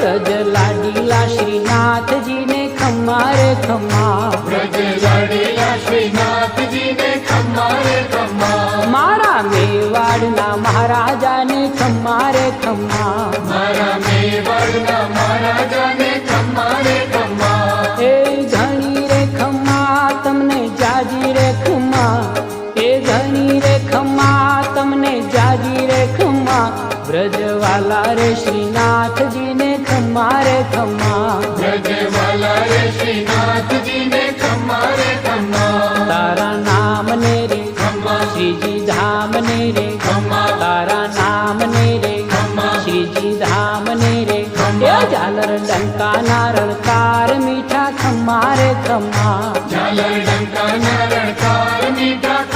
ब्रज लाडीला श्रीनाथ जी ने खम्मा रे खम्मा, ब्रज लाडीला श्रीनाथ जी ने खम्मा रे खम्मा, मारा मेवाड़ना महाराजा ने खम्मा रे खम्मा, मारा मेवाड़ना महाराजा ने खम्मा रे खम्मा, ए घणी रे खम्मा तमने जाजी रे खम्मा, ए घणी रे खम्मा तमने जाजी रे खम्मा, ब्रजवाला रे श्रीनाथ जी ने खम्मा रे खम्मा, ब्रजवाला रे श्रीनाथ जी ने खम्मा रे खम्मा, तारा नाम ने रे खम्मा, श्री जी धाम ने रे खम्मा, तारा नाम ने रे खम्मा, श्री जी धाम ने रे खम्मा, झालर डंका नारळ तार मीठा खम्मा रे खम्मा।